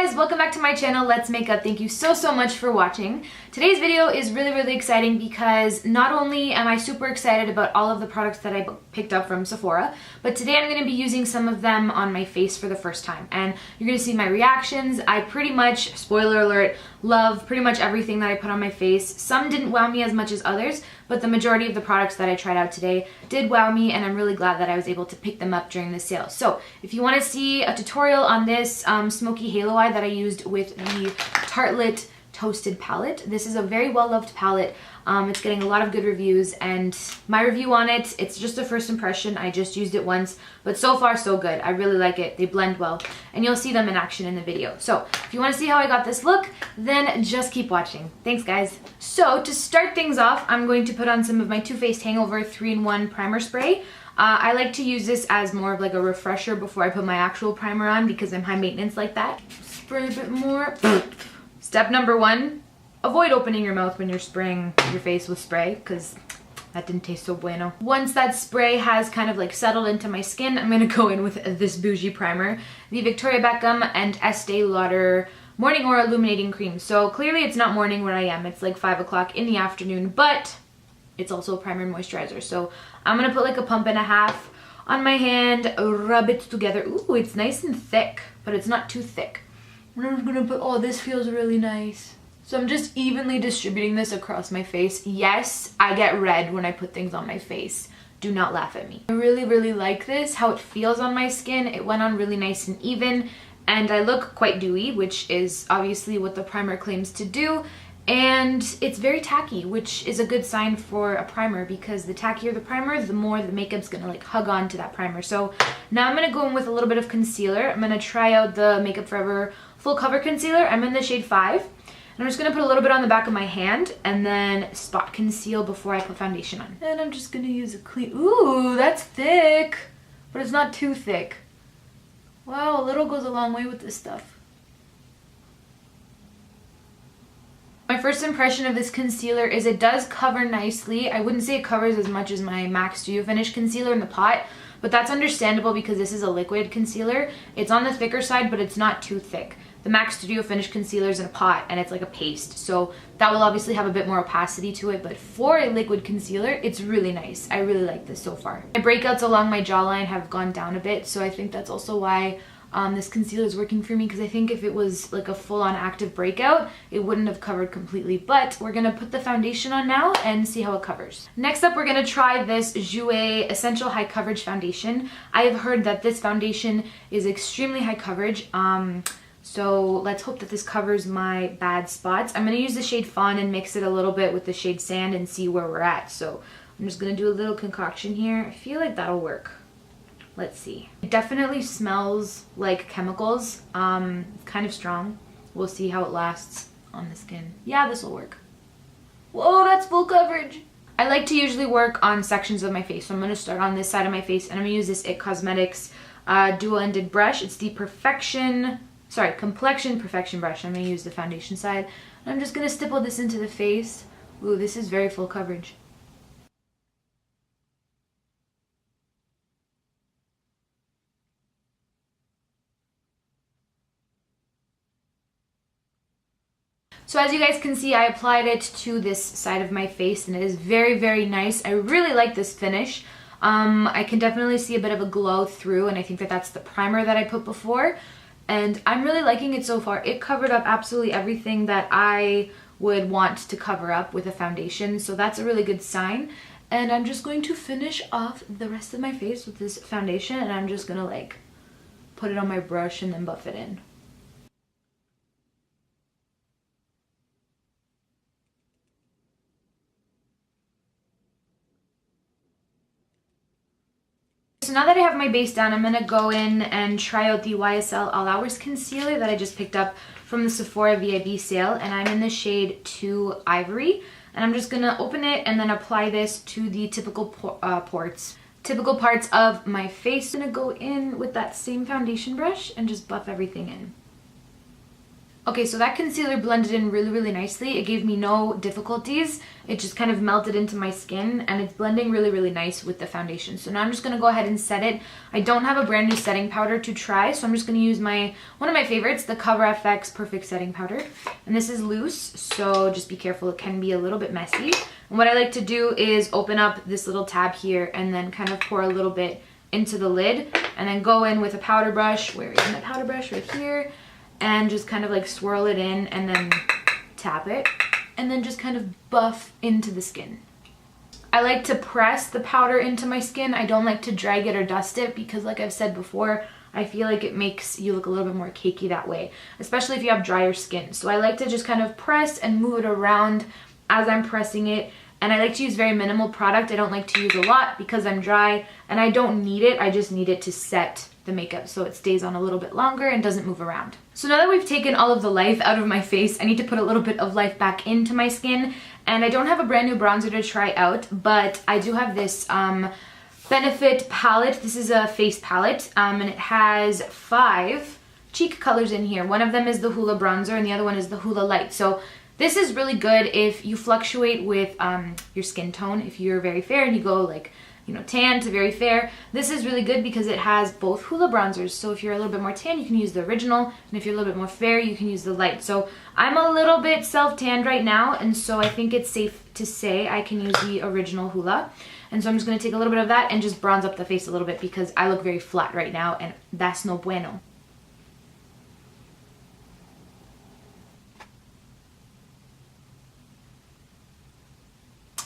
guys, welcome back to my channel, Let's Makeup. Thank you so much for watching. Today's video is really exciting because not only am I super excited about all of the products that I picked up from Sephora, but today I'm going to be using some of them on my face for the first time. And you're going to see my reactions. I pretty much, spoiler alert, love pretty much everything that I put on my face. Some didn't wow me as much as others, but the majority of the products that I tried out today did wow me, and I'm really glad that I was able to pick them up during the sale. So if you want to see a tutorial on this smoky halo eye that I used with the Tartelette Toasted palette, this is a very well-loved palette. It's getting a lot of good reviews, and my review on it, it's just a first impression. I just used it once, but so far so good. I really like it. They blend well, and you'll see them in action in the video. So if you want to see how I got this look, then just keep watching. Thanks, guys. So to start things off, I'm going to put on some of my Too Faced Hangover 3-in-1 primer spray. I like to use this as more of like a refresher before I put my actual primer on because I'm high maintenance like that. Spray a bit more. Step number 1, avoid opening your mouth when you're spraying your face with spray because that didn't taste so bueno. Once that spray has kind of like settled into my skin, I'm going to go in with this bougie primer, the Victoria Beckham and Estee Lauder Morning or Illuminating Cream. So clearly it's not morning where I am. It's like 5 o'clock in the afternoon, but it's also a primer and moisturizer. So I'm going to put like a pump and a half on my hand, rub it together. Ooh, it's nice and thick, but it's not too thick. I'm just gonna put, oh, this feels really nice. So I'm just evenly distributing this across my face. Yes, I get red when I put things on my face. Do not laugh at me. I really like this, how it feels on my skin. It went on really nice and even, and I look quite dewy, which is obviously what the primer claims to do. And it's very tacky, which is a good sign for a primer because the tackier the primer, the more the makeup's gonna like hug on to that primer. So now I'm gonna go in with a little bit of concealer. I'm gonna try out the Makeup Forever Full Cover Concealer. I'm in the shade 5. And I'm just gonna put a little bit on the back of my hand and then spot conceal before I put foundation on. And I'm just gonna use a clean, ooh, that's thick, but it's not too thick. Wow, a little goes a long way with this stuff. My first impression of this concealer is it does cover nicely. I wouldn't say it covers as much as my MAC Studio Finish concealer in the pot, but that's understandable because this is a liquid concealer. It's on the thicker side, but it's not too thick. The MAC Studio Finish concealer is in a pot and it's like a paste, so that will obviously have a bit more opacity to it, but for a liquid concealer, it's really nice. I really like this so far. My breakouts along my jawline have gone down a bit, so I think that's also why this concealer is working for me, because I think if it was like a full-on active breakout, it wouldn't have covered completely. But we're gonna put the foundation on now and see how it covers. Next up, we're gonna try this Jouer Essential High Coverage Foundation. I have heard that this foundation is extremely high coverage, so let's hope that this covers my bad spots. I'm gonna use the shade Fawn and mix it a little bit with the shade Sand and see where we're at. So I'm just gonna do a little concoction here. I feel like that'll work. Let's see. It definitely smells like chemicals. It's kind of strong. We'll see how it lasts on the skin. Yeah, this will work. Whoa, that's full coverage. I like to usually work on sections of my face. So I'm gonna start on this side of my face, and I'm gonna use this IT Cosmetics dual-ended brush. It's the Complexion Perfection brush. I'm gonna use the foundation side. And I'm just gonna stipple this into the face. Ooh, this is very full coverage. So as you guys can see, I applied it to this side of my face and it is very nice. I really like this finish. I can definitely see a bit of a glow through, and I think that that's the primer that I put before. And I'm really liking it so far. It covered up absolutely everything that I would want to cover up with a foundation, so that's a really good sign. And I'm just going to finish off the rest of my face with this foundation, and I'm just gonna like put it on my brush and then buff it in. So now that I have my base down, I'm going to go in and try out the YSL All Hours Concealer that I just picked up from the Sephora VIB sale, and I'm in the shade 2 Ivory. And I'm just going to open it and then apply this to the typical parts of my face. I'm going to go in with that same foundation brush and just buff everything in. Okay, so that concealer blended in really, really nicely. It gave me no difficulties. It just kind of melted into my skin, and it's blending really, really nice with the foundation. So now I'm just gonna go ahead and set it. I don't have a brand new setting powder to try, so I'm just gonna use one of my favorites, the Cover FX Perfect Setting Powder. And this is loose, so just be careful. It can be a little bit messy. And what I like to do is open up this little tab here and then kind of pour a little bit into the lid, and then go in with a powder brush. Where is my powder brush? Right here. And just kind of like swirl it in and then tap it and then just kind of buff into the skin. I like to press the powder into my skin. I don't like to drag it or dust it because, like I've said before, I feel like it makes you look a little bit more cakey that way, especially if you have drier skin. So I like to just kind of press and move it around as I'm pressing it. And I like to use very minimal product. I don't like to use a lot because I'm dry and I don't need it. I just need it to set the makeup so it stays on a little bit longer and doesn't move around. So now that we've taken all of the life out of my face, I need to put a little bit of life back into my skin. And I don't have a brand new bronzer to try out, but I do have this Benefit palette. This is a face palette, and it has 5 cheek colors in here. One of them is the Hoola bronzer and the other one is the Hoola light. So this is really good if you fluctuate with your skin tone. If you're very fair and you go like, you know, tan to very fair, this is really good because it has both Hoola bronzers. So if you're a little bit more tan, you can use the original, and if you're a little bit more fair, you can use the light. So I'm a little bit self-tanned right now, and so I think it's safe to say I can use the original Hoola. And so I'm just going to take a little bit of that and just bronze up the face a little bit because I look very flat right now, and that's no bueno.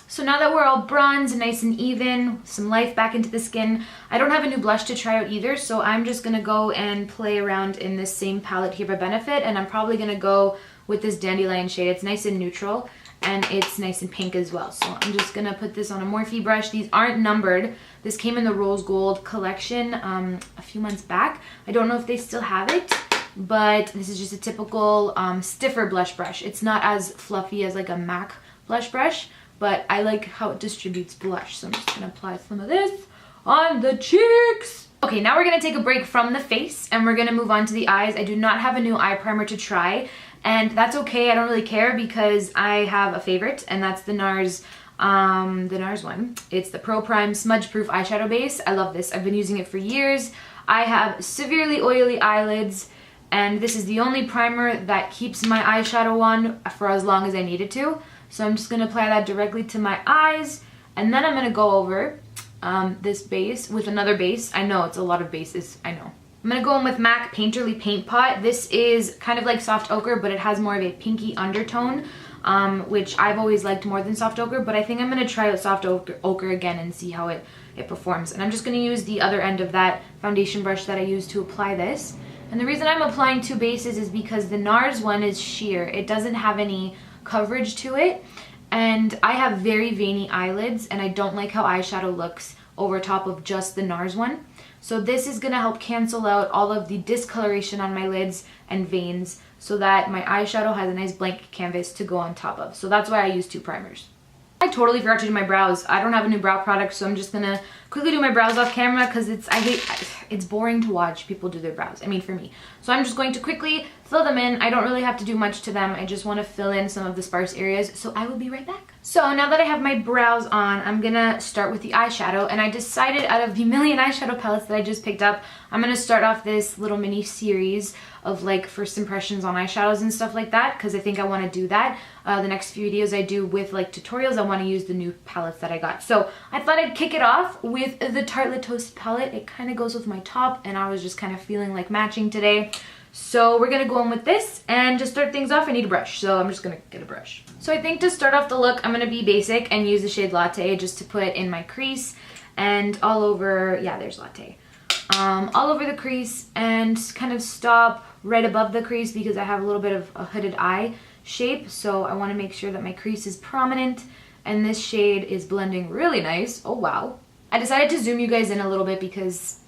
So now that we're all bronzed, nice and even, some life back into the skin, I don't have a new blush to try out either, so I'm just going to go and play around in this same palette here by Benefit, and I'm probably going to go with this Dandelion shade. It's nice and neutral, and it's nice and pink as well. So I'm just going to put this on a Morphe brush. These aren't numbered. This came in the Rose Gold collection a few months back. I don't know if they still have it, but this is just a typical stiffer blush brush. It's not as fluffy as like a MAC blush brush, but I like how it distributes blush. So I'm just gonna apply some of this on the cheeks. Okay, now we're gonna take a break from the face and we're gonna move on to the eyes. I do not have a new eye primer to try, and that's okay. I don't really care because I have a favorite, and that's the NARS one. It's the Pro Prime Smudge Proof Eyeshadow Base. I love this. I've been using it for years. I have severely oily eyelids, and this is the only primer that keeps my eyeshadow on for as long as I need it to. So I'm just going to apply that directly to my eyes, and then I'm going to go over this base with another base. I know it's a lot of bases, I know. I'm going to go in with MAC Painterly Paint Pot. This is kind of like soft ochre, but it has more of a pinky undertone, which I've always liked more than soft ochre, but I think I'm going to try out soft ochre again and see how it performs. And I'm just going to use the other end of that foundation brush that I used to apply this. And the reason I'm applying 2 bases is because the NARS one is sheer. It doesn't have any coverage to it, and I have very veiny eyelids, and I don't like how eyeshadow looks over top of just the NARS one. So this is going to help cancel out all of the discoloration on my lids and veins so that my eyeshadow has a nice blank canvas to go on top of. So that's why I use 2 primers. I totally forgot to do my brows. I don't have a new brow product, so I'm just gonna quickly do my brows off camera because it's boring to watch people do their brows. I mean, for me. So I'm just going to quickly fill them in. I don't really have to do much to them. I just want to fill in some of the sparse areas, so I will be right back. So now that I have my brows on, I'm gonna start with the eyeshadow, and I decided out of the million eyeshadow palettes that I just picked up, I'm gonna start off this little mini series of like first impressions on eyeshadows and stuff like that, because I think I want to do that. The next few videos I do with like tutorials, I want to use the new palettes that I got. So I thought I'd kick it off with the Tartelette Toast palette. It kind of goes with my top, and I was just kind of feeling like matching today. So we're gonna go in with this, and to start things off I need a brush, so I'm just gonna get a brush. So I think to start off the look I'm gonna be basic and use the shade Latte just to put in my crease and all over, yeah, there's Latte. All over the crease, and kind of stop right above the crease because I have a little bit of a hooded eye shape, so I want to make sure that my crease is prominent, and this shade is blending really nice. Oh wow. I decided to zoom you guys in a little bit because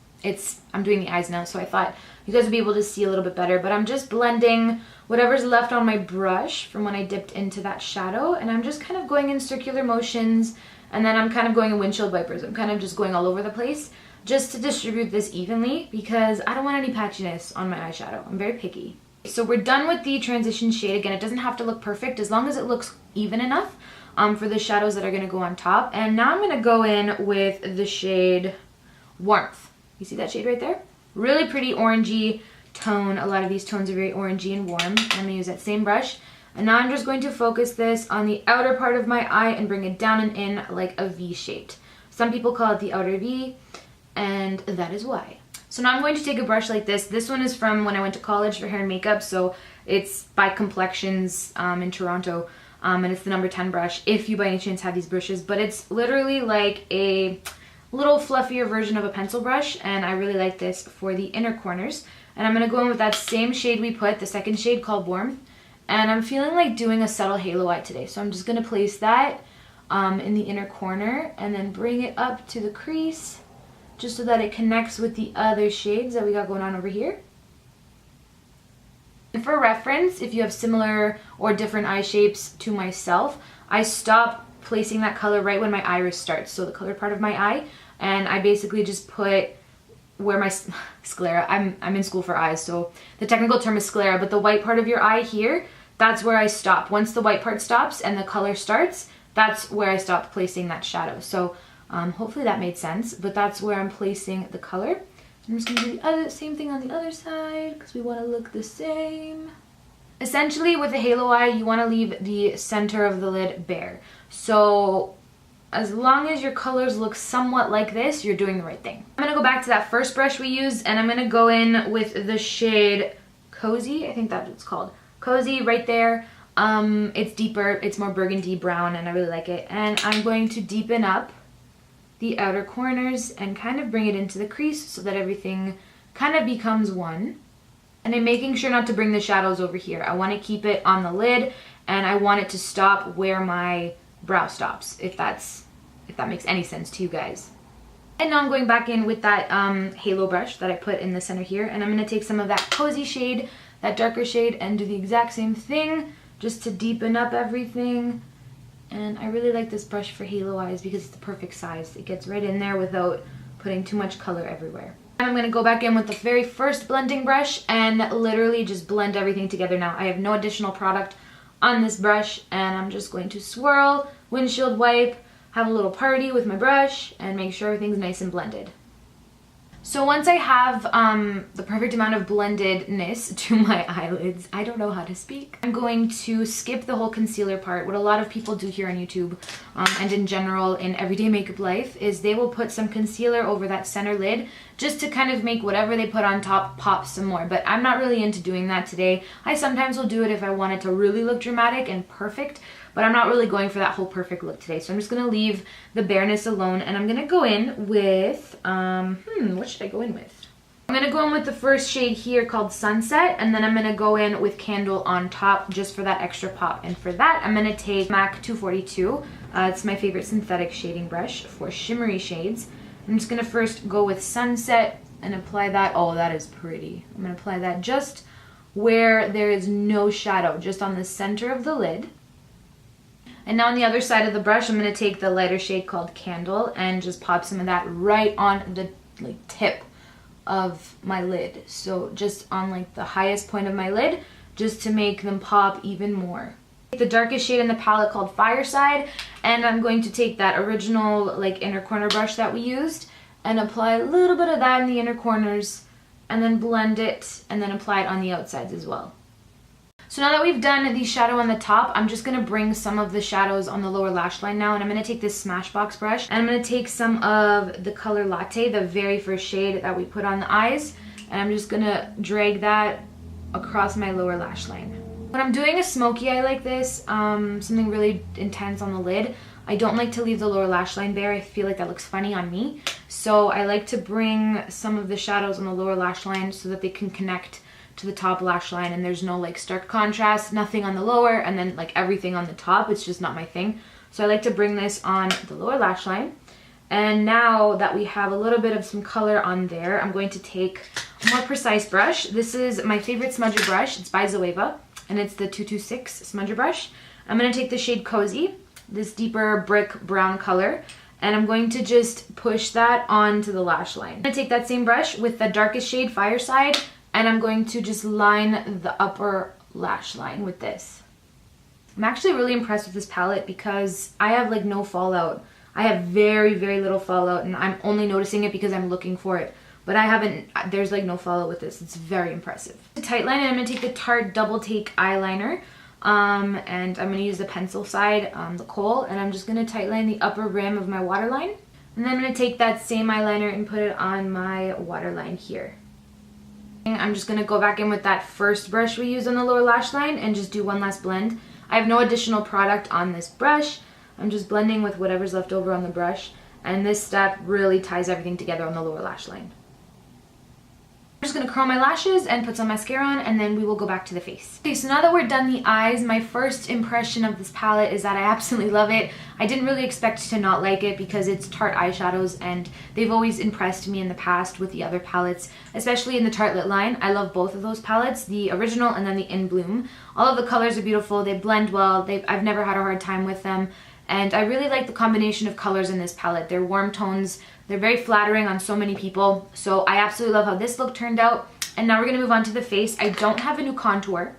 I'm doing the eyes now, so I thought you guys would be able to see a little bit better, but I'm just blending whatever's left on my brush from when I dipped into that shadow, and I'm just kind of going in circular motions, and then I'm kind of going in windshield wipers. I'm kind of just going all over the place just to distribute this evenly because I don't want any patchiness on my eyeshadow. I'm very picky. So we're done with the transition shade. Again, it doesn't have to look perfect as long as it looks even enough for the shadows that are going to go on top. And now I'm going to go in with the shade Warmth. You see that shade right there? Really pretty orangey tone. A lot of these tones are very orangey and warm. And I'm going to use that same brush. And now I'm just going to focus this on the outer part of my eye and bring it down and in like a V shaped. Some people call it the outer V, and that is why. So now I'm going to take a brush like this. This one is from when I went to college for hair and makeup, so it's by Complexions in Toronto, and it's the number 10 brush, if you by any chance have these brushes. But it's literally like a little fluffier version of a pencil brush, and I really like this for the inner corners. And I'm going to go in with that same shade we put, the second shade called Warmth, and I'm feeling like doing a subtle halo eye today. So I'm just going to place that in the inner corner and then bring it up to the crease, just so that it connects with the other shades that we got going on over here. And for reference, if you have similar or different eye shapes to myself, I stop placing that color right when my iris starts, so the colored part of my eye, and I basically just put where my sclera, I'm in school for eyes, so the technical term is sclera, but the white part of your eye here, that's where I stop. Once the white part stops and the color starts, that's where I stop placing that shadow. So hopefully that made sense, but that's where I'm placing the color. I'm just gonna do the same thing on the other side because we want to look the same. Essentially, with a halo eye, you want to leave the center of the lid bare. So as long as your colors look somewhat like this, you're doing the right thing. I'm gonna go back to that first brush we used, and I'm gonna go in with the shade Cozy. I think that's what it's called. Cozy right there. It's deeper, it's more burgundy brown, and I really like it. And I'm going to deepen up the outer corners and kind of bring it into the crease so that everything kind of becomes one. And I'm making sure not to bring the shadows over here. I want to keep it on the lid, and I want it to stop where my brow stops, if that makes any sense to you guys. And now I'm going back in with that halo brush that I put in the center here, and I'm going to take some of that Cozy shade, that darker shade, and do the exact same thing just to deepen up everything. And I really like this brush for halo eyes because it's the perfect size. It gets right in there without putting too much color everywhere. And I'm going to go back in with the very first blending brush and literally just blend everything together now. I have no additional product on this brush, and I'm just going to swirl, windshield wipe, have a little party with my brush, and make sure everything's nice and blended. So once I have the perfect amount of blendedness to my eyelids, I don't know how to speak, I'm going to skip the whole concealer part. What a lot of people do here on YouTube and in general in everyday makeup life is they will put some concealer over that center lid just to kind of make whatever they put on top pop some more. But I'm not really into doing that today. I sometimes will do it if I want it to really look dramatic and perfect, but I'm not really going for that whole perfect look today. So I'm just going to leave the bareness alone, and I'm going to go in with, what should I go in with? I'm going to go in with the first shade here called Sunset, and then I'm going to go in with Candle on top just for that extra pop. And for that, I'm going to take MAC 242. It's my favorite synthetic shading brush for shimmery shades. I'm just going to first go with Sunset and apply that. Oh, that is pretty. I'm going to apply that just where there is no shadow, just on the center of the lid. And now on the other side of the brush, I'm going to take the lighter shade called Candle and just pop some of that right on the tip of my lid. So just on like the highest point of my lid, just to make them pop even more. The darkest shade in the palette called Fireside, and I'm going to take that original like inner corner brush that we used and apply a little bit of that in the inner corners, and then blend it and then apply it on the outsides as well. So now that we've done the shadow on the top, I'm just going to bring some of the shadows on the lower lash line now, and I'm going to take this Smashbox brush, and I'm going to take some of the color Latte, the very first shade that we put on the eyes, and I'm just going to drag that across my lower lash line. When I'm doing a smoky eye like this, something really intense on the lid, I don't like to leave the lower lash line bare. I feel like that looks funny on me. So I like to bring some of the shadows on the lower lash line so that they can connect to the top lash line, and there's no like stark contrast, nothing on the lower and then like everything on the top. It's just not my thing. So I like to bring this on the lower lash line. And now that we have a little bit of some color on there, I'm going to take a more precise brush. This is my favorite smudger brush. It's by Zoeva, and it's the 226 smudger brush. I'm going to take the shade Cozy, this deeper brick brown color, and I'm going to just push that onto the lash line. I'm going to take that same brush with the darkest shade Fireside and I'm going to just line the upper lash line with this. I'm actually really impressed with this palette because I have like no fallout. I have very, very little fallout, and I'm only noticing it because I'm looking for it. But I haven't, there's like no fallout with this. It's very impressive. To tight line, I'm going to take the Tarte Double Take Eyeliner. And I'm going to use the pencil side, the kohl, and I'm just going to tight line the upper rim of my waterline. And then I'm going to take that same eyeliner and put it on my waterline here. I'm just going to go back in with that first brush we used on the lower lash line and just do one last blend. I have no additional product on this brush. I'm just blending with whatever's left over on the brush, and this step really ties everything together on the lower lash line. I'm just going to curl my lashes and put some mascara on, and then we will go back to the face. Okay, so now that we're done the eyes, my first impression of this palette is that I absolutely love it. I didn't really expect to not like it because it's Tarte eyeshadows, and they've always impressed me in the past with the other palettes, especially in the Tartelette line. I love both of those palettes, the original and then the In Bloom. All of the colors are beautiful, they blend well, I've never had a hard time with them. And I really like the combination of colors in this palette. They're warm tones, they're very flattering on so many people. So I absolutely love how this look turned out. And now we're going to move on to the face. I don't have a new contour.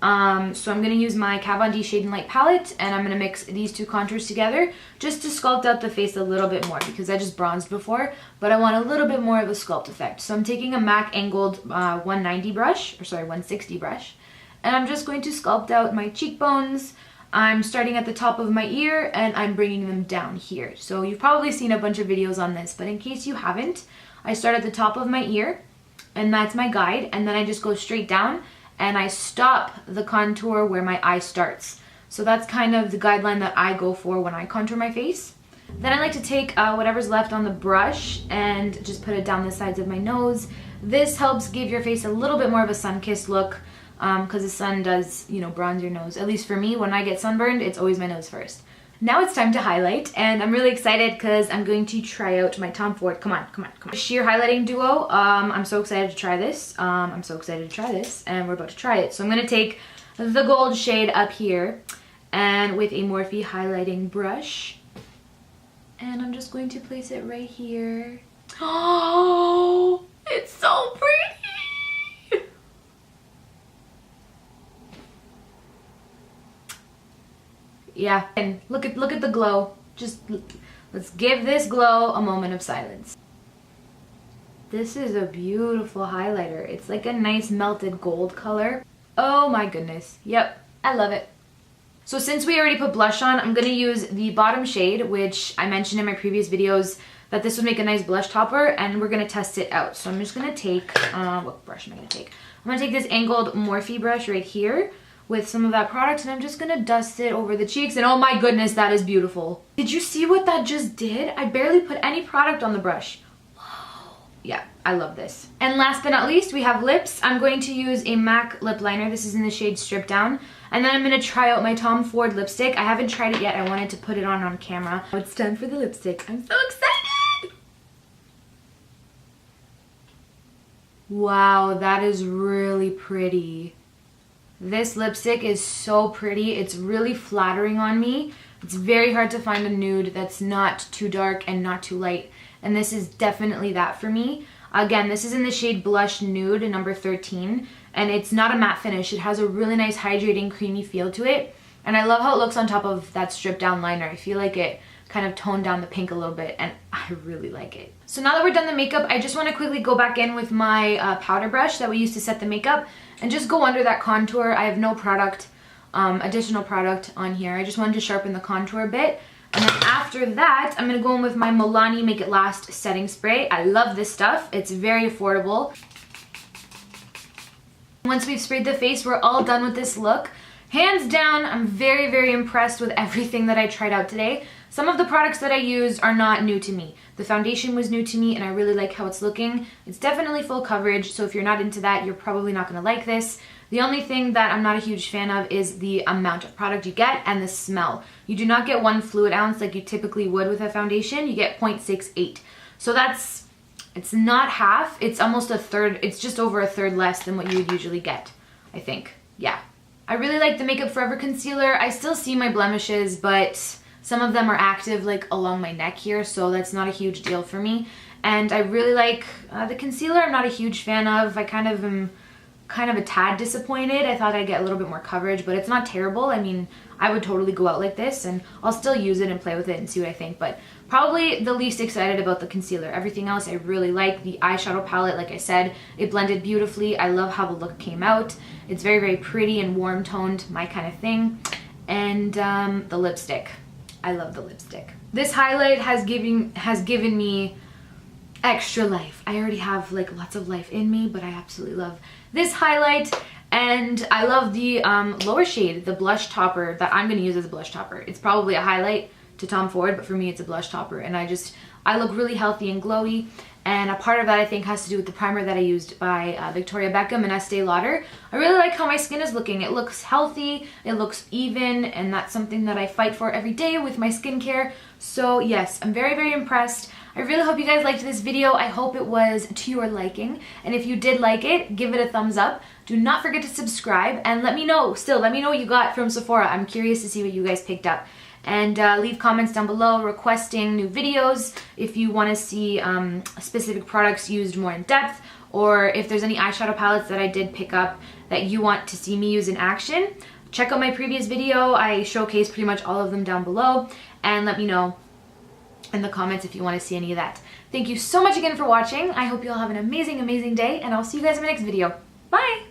So I'm going to use my Kat Von D Shade and Light palette, and I'm going to mix these two contours together just to sculpt out the face a little bit more because I just bronzed before, but I want a little bit more of a sculpt effect. So I'm taking a MAC angled 190 brush, or sorry, 160 brush, and I'm just going to sculpt out my cheekbones. I'm starting at the top of my ear and I'm bringing them down here. So you've probably seen a bunch of videos on this, but in case you haven't, I start at the top of my ear and that's my guide, and then I just go straight down and I stop the contour where my eye starts. So that's kind of the guideline that I go for when I contour my face. Then I like to take whatever's left on the brush and just put it down the sides of my nose. This helps give your face a little bit more of a sun-kissed look. Because the sun does, you know, bronze your nose. At least for me, when I get sunburned, it's always my nose first. Now it's time to highlight, and I'm really excited because I'm going to try out my Tom Ford. Come on, come on, come on. Sheer highlighting duo. I'm so excited to try this. And we're about to try it. So I'm going to take the gold shade up here, and with a Morphe highlighting brush, and I'm just going to place it right here. Oh, it's so pretty. Yeah, and look at the glow. Just let's give this glow a moment of silence. This is a beautiful highlighter. It's like a nice melted gold color. Oh my goodness. Yep, I love it. So since we already put blush on, I'm going to use the bottom shade, which I mentioned in my previous videos that this would make a nice blush topper, and we're going to test it out. So I'm just going to take, what brush am I going to take? I'm going to take this angled Morphe brush right here with some of that product, and I'm just gonna dust it over the cheeks, and oh my goodness, that is beautiful. Did you see what that just did? I barely put any product on the brush. Whoa. Yeah, I love this. And last but not least, we have lips. I'm going to use a MAC lip liner. This is in the shade Stripdown. And then I'm gonna try out my Tom Ford lipstick. I haven't tried it yet. I wanted to put it on camera. It's time for the lipstick. I'm so excited! Wow, that is really pretty. This lipstick is so pretty. It's really flattering on me. It's very hard to find a nude that's not too dark and not too light. And this is definitely that for me. Again, this is in the shade Blush Nude, number 13. And it's not a matte finish. It has a really nice hydrating, creamy feel to it. And I love how it looks on top of that stripped down liner. I feel like it kind of toned down the pink a little bit, and I really like it. So now that we're done the makeup, I just want to quickly go back in with my powder brush that we used to set the makeup and just go under that contour. I have no product, additional product on here. I just wanted to sharpen the contour a bit. And then after that, I'm going to go in with my Milani Make It Last setting spray. I love this stuff. It's very affordable. Once we've sprayed the face, we're all done with this look. Hands down, I'm very, very impressed with everything that I tried out today. Some of the products that I used are not new to me. The foundation was new to me, and I really like how it's looking. It's definitely full coverage, so if you're not into that, you're probably not going to like this. The only thing that I'm not a huge fan of is the amount of product you get and the smell. You do not get 1 fluid ounce like you typically would with a foundation. You get 0.68. So it's not half, it's almost a third, it's just over a third less than what you would usually get, I think. Yeah. I really like the Makeup Forever concealer. I still see my blemishes, but some of them are active like along my neck here, so that's not a huge deal for me. And I really like the concealer. I'm not a huge fan of. I kind of am a tad disappointed. I thought I'd get a little bit more coverage, but it's not terrible. I mean, I would totally go out like this, and I'll still use it and play with it and see what I think, but probably the least excited about the concealer. Everything else I really like. The eyeshadow palette, like I said, it blended beautifully. I love how the look came out. It's very, very pretty and warm toned, my kind of thing. And the lipstick. I love the lipstick. This highlight has given me extra life. I already have like lots of life in me, but I absolutely love this highlight. And I love the lower shade, the blush topper that I'm gonna use as a blush topper. It's probably a highlight to Tom Ford, but for me it's a blush topper, and I look really healthy and glowy. And a part of that I think has to do with the primer that I used by Victoria Beckham and Estee Lauder. I really like how my skin is looking. It looks healthy, it looks even, and that's something that I fight for every day with my skincare. So yes, I'm very, very impressed. I really hope you guys liked this video. I hope it was to your liking. And if you did like it, give it a thumbs up. Do not forget to subscribe, and let me know what you got from Sephora. I'm curious to see what you guys picked up. And leave comments down below requesting new videos if you want to see specific products used more in depth, or if there's any eyeshadow palettes that I did pick up that you want to see me use in action. Check out my previous video. I showcased pretty much all of them down below, and let me know in the comments if you want to see any of that. Thank you so much again for watching. I hope you all have an amazing, amazing day, and I'll see you guys in my next video. Bye!